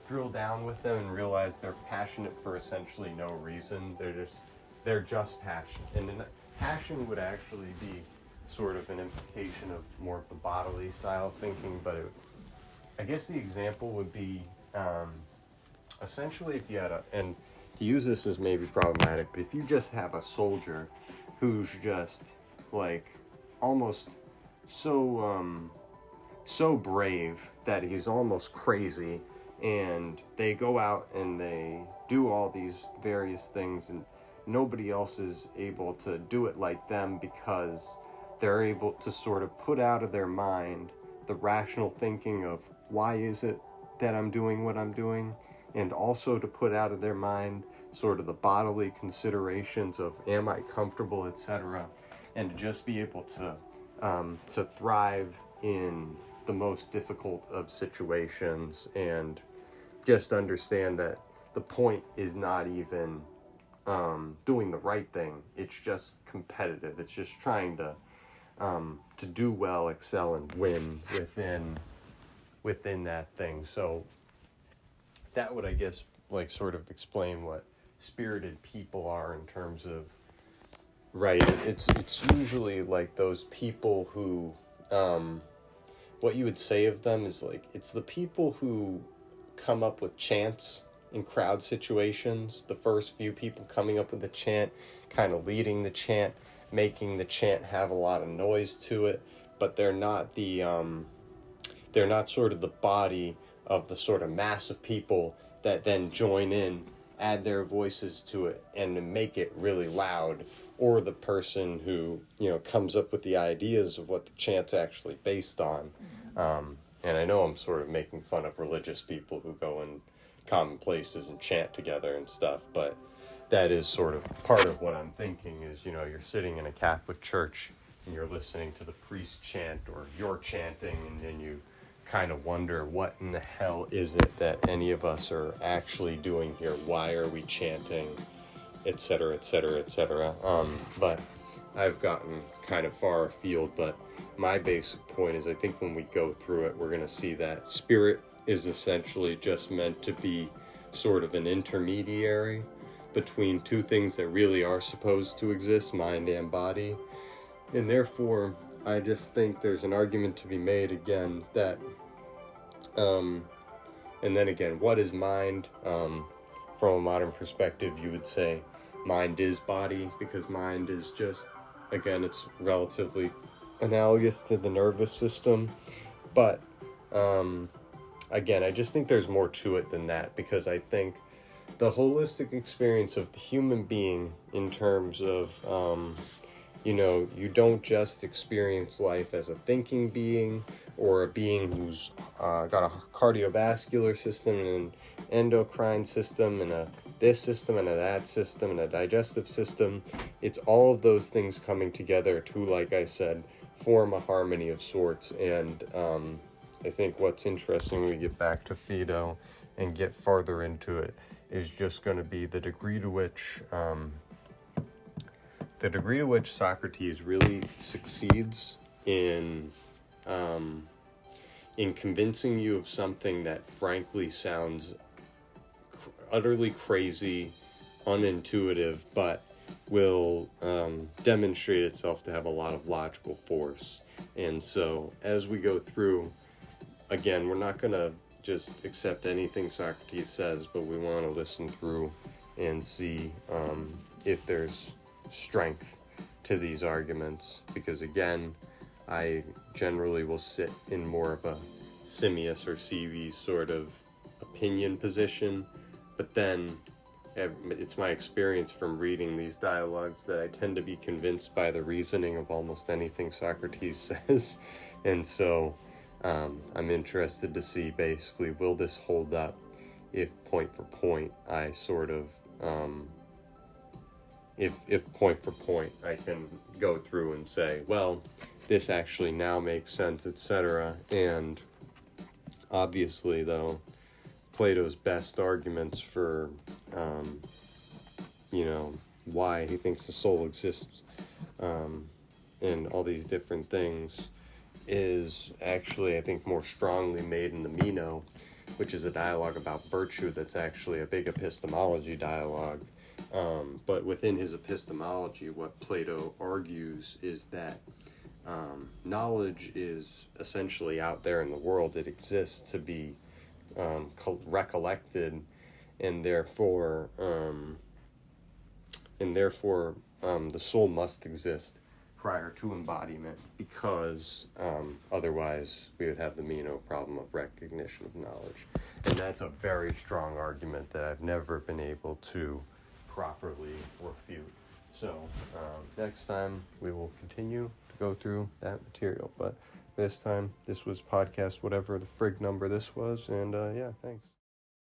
drill down with them and realize they're passionate for essentially no reason. They're just passionate. And then passion would actually be sort of an implication of more of the bodily style thinking, but I guess the example would be essentially if you had and to use this is maybe problematic, but if you just have a soldier who's just like almost so brave that he's almost crazy, and they go out and they do all these various things, and nobody else is able to do it like them because they're able to sort of put out of their mind the rational thinking of why is it that I'm doing what I'm doing, and also to put out of their mind sort of the bodily considerations of am I comfortable, etc., and to just be able to thrive in the most difficult of situations, and just understand that the point is not even doing the right thing. It's just competitive. It's just trying to do well, excel, and win within that thing. So that would, I guess, like sort of explain what spirited people are in terms of, right, it's usually like those people who what you would say of them is like, it's the people who come up with chants in crowd situations, the first few people coming up with the chant, kind of leading the chant, making the chant have a lot of noise to it, but they're not sort of the body of the sort of mass of people that then join in, add their voices to it, and make it really loud, or the person who, comes up with the ideas of what the chant's actually based on. And I know I'm sort of making fun of religious people who go in common places and chant together and stuff, but that is sort of part of what I'm thinking is, you're sitting in a Catholic church and you're listening to the priest chant, or you're chanting, and then you kind of wonder, what in the hell is it that any of us are actually doing here? Why are we chanting, etc., etc., etc.? But I've gotten kind of far afield, but my basic point is, I think when we go through it, we're going to see that spirit is essentially just meant to be sort of an intermediary between two things that really are supposed to exist, mind and body. And therefore, I just think there's an argument to be made again that, and then again, what is mind? From a modern perspective, you would say mind is body, because mind is just, again, it's relatively analogous to the nervous system. But, again, I just think there's more to it than that, because I think the holistic experience of the human being in terms of, you don't just experience life as a thinking being, or a being who's got a cardiovascular system and an endocrine system and a this system and a that system and a digestive system. It's all of those things coming together to, like I said, form a harmony of sorts. And I think what's interesting when we get back to Phaedo and get farther into it is just going to be the degree to which Socrates really succeeds in convincing you of something that frankly sounds utterly crazy, unintuitive, but will demonstrate itself to have a lot of logical force. And so as we go through, again, we're not going to just accept anything Socrates says, but we want to listen through and see if there's strength to these arguments, because again, I generally will sit in more of a Simmias or Cebes sort of opinion position, but then it's my experience from reading these dialogues that I tend to be convinced by the reasoning of almost anything Socrates says. And so I'm interested to see, basically, will this hold up if point for point I sort of if point for point I can go through and say, well, this actually now makes sense, etc. And obviously, though, Plato's best arguments for why he thinks the soul exists and all these different things is actually, I think, more strongly made in the Meno, which is a dialogue about virtue that's actually a big epistemology dialogue. But within his epistemology, what Plato argues is that knowledge is essentially out there in the world. It exists to be recollected, and therefore the soul must exist prior to embodiment, because otherwise we would have the Meno problem of recognition of knowledge. And that's a very strong argument that I've never been able to properly refute. So next time we will continue to go through that material, but this time this was podcast whatever the frig number this was, and thanks.